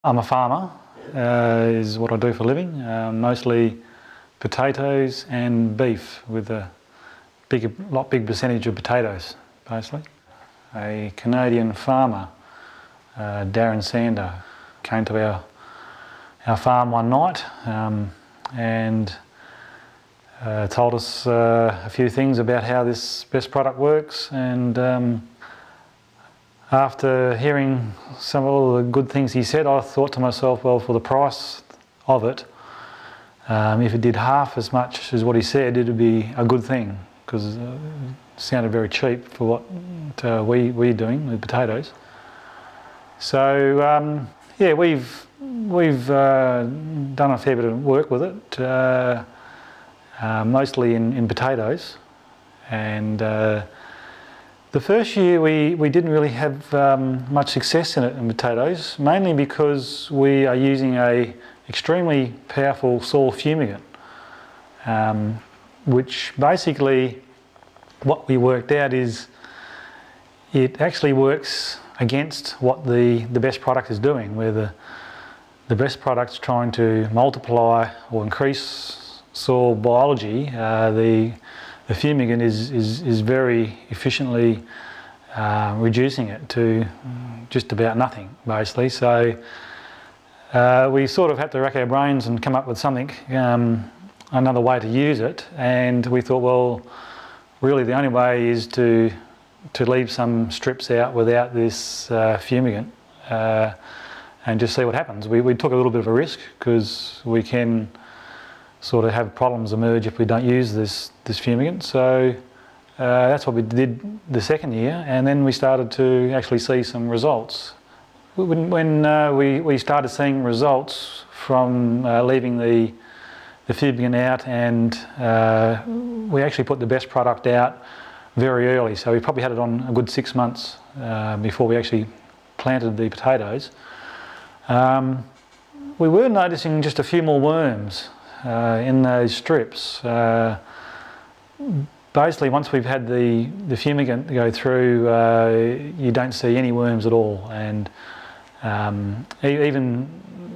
I'm a farmer, is what I do for a living, mostly potatoes and beef, with a big percentage of potatoes, basically. A Canadian farmer, Darren Sander, came to our farm one night and told us a few things about how this best product works, and after hearing some of all the good things he said, I thought to myself, well, for the price of it, if it did half as much as what he said, it would be a good thing, because it sounded very cheap for what we're doing with potatoes. So yeah, we've done a fair bit of work with it, mostly in potatoes, and the first year we didn't really have much success in it in potatoes, mainly because we are using a extremely powerful soil fumigant, which basically what we worked out is it actually works against what the best product is doing, where the best product's trying to multiply or increase soil biology. The fumigant is very efficiently reducing it to just about nothing, basically. So we sort of had to rack our brains and come up with something, another way to use it, and we thought, well, really the only way is to leave some strips out without this fumigant and just see what happens. We took a little bit of a risk, because we can sort of have problems emerge if we don't use this fumigant. So that's what we did the second year, and then we started to actually see some results. When we started seeing results from leaving the fumigant out, and we actually put the best product out very early, so we probably had it on a good 6 months before we actually planted the potatoes. We were noticing just a few more worms in those strips. Basically, once we've had the fumigant go through, you don't see any worms at all, and even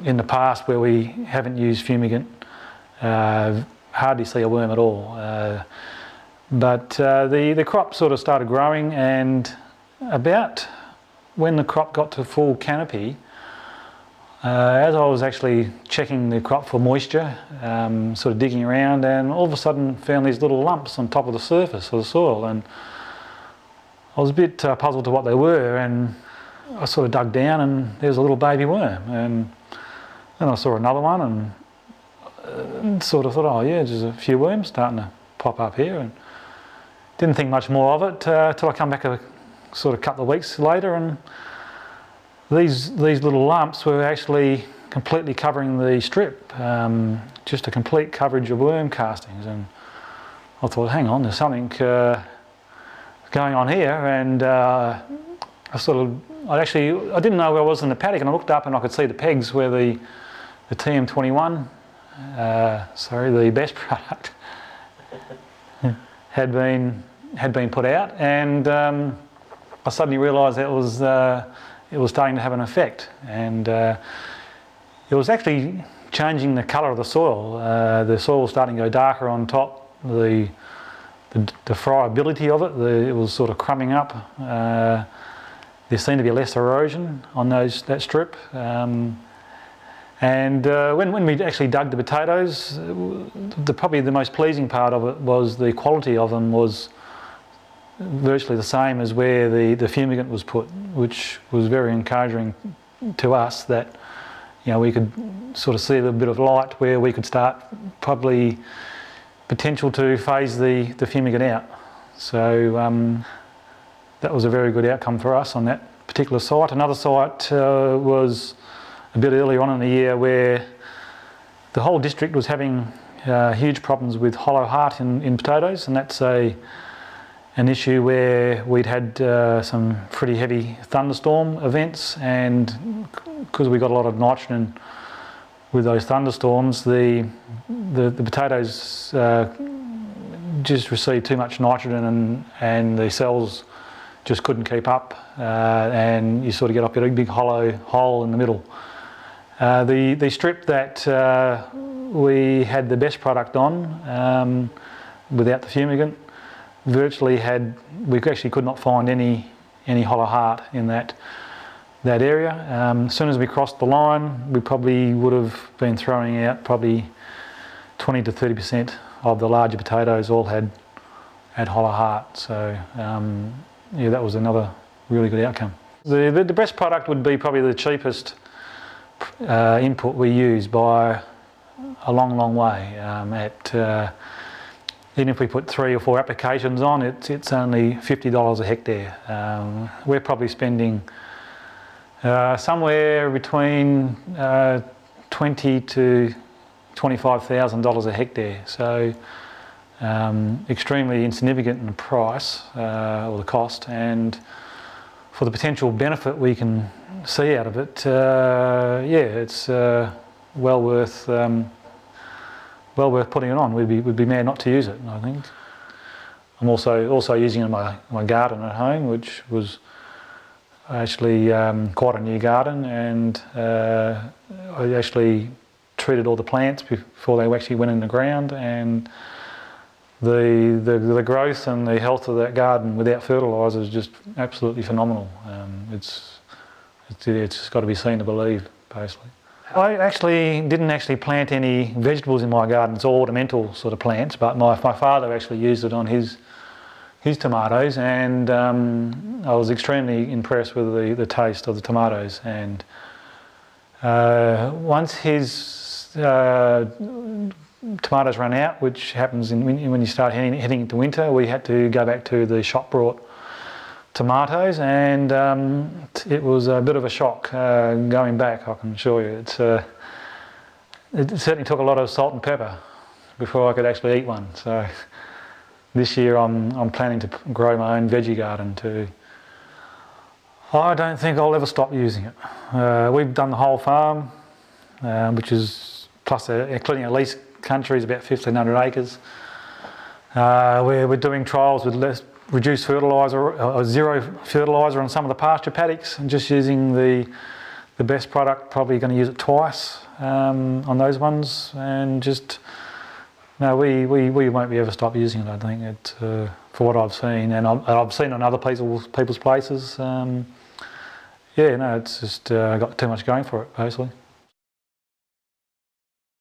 in the past where we haven't used fumigant, hardly see a worm at all. But the crop sort of started growing, and about when the crop got to full canopy, as I was actually checking the crop for moisture, sort of digging around, and all of a sudden found these little lumps on top of the surface of the soil, and I was a bit puzzled to what they were, and I sort of dug down, and there was a little baby worm, and then I saw another one, and sort of thought, oh yeah, there's a few worms starting to pop up here, and didn't think much more of it till I come back a sort of couple of weeks later, and these little lumps were actually completely covering the strip, just a complete coverage of worm castings. And I thought, hang on, there's something going on here, and I didn't know where I was in the paddock, and I looked up and I could see the pegs where the TM21, the best product, had been put out, and I suddenly realised that it was starting to have an effect, and it was actually changing the colour of the soil. The soil was starting to go darker on top. The friability of it, it was sort of crumbing up. There seemed to be less erosion on that strip. And when we actually dug the potatoes, probably the most pleasing part of it was the quality of them was virtually the same as where the fumigant was put, which was very encouraging to us, that we could sort of see a little bit of light where we could start probably potential to phase the fumigant out. So that was a very good outcome for us on that particular site. Another site was a bit earlier on in the year, where the whole district was having huge problems with hollow heart in potatoes, and that's an issue where we'd had some pretty heavy thunderstorm events, and because we got a lot of nitrogen with those thunderstorms, the potatoes just received too much nitrogen, and the cells just couldn't keep up, and you sort of get up a big hollow hole in the middle. The strip that we had the best product on, without the fumigant, virtually we actually could not find any hollow heart in that area. As soon as we crossed the line, we probably would have been throwing out probably 20 to 30% of the larger potatoes all had hollow heart. So yeah, that was another really good outcome. The best product would be probably the cheapest input we use by a long way. Even if we put 3 or 4 applications on, it's only $50 a hectare. We're probably spending somewhere between $20,000 to $25,000 a hectare. So extremely insignificant in the price or the cost, and for the potential benefit we can see out of it, yeah, it's well worth putting it on. We'd be mad not to use it, I think. I'm also using it in my garden at home, which was actually quite a new garden, and I actually treated all the plants before they actually went in the ground, and the growth and the health of that garden without fertiliser is just absolutely phenomenal. It's just got to be seen to believe, basically. I didn't plant any vegetables in my garden. It's all ornamental sort of plants, but my father actually used it on his tomatoes, and I was extremely impressed with the taste of the tomatoes. And once his tomatoes run out, which happens when you start heading into winter, we had to go back to the shop brought tomatoes, and it was a bit of a shock going back, I can assure you. It certainly took a lot of salt and pepper before I could actually eat one. So this year I'm planning to grow my own veggie garden too. I don't think I'll ever stop using it. We've done the whole farm, which is plus including a lease country is about 1,500 acres. We're doing trials with reduced fertiliser or zero fertiliser on some of the pasture paddocks, and just using the best product. Probably going to use it twice on those ones, and just no, we won't be ever stop using it. I think it for what I've seen, and I've seen on other people's places. Yeah, no, it's just got too much going for it, basically.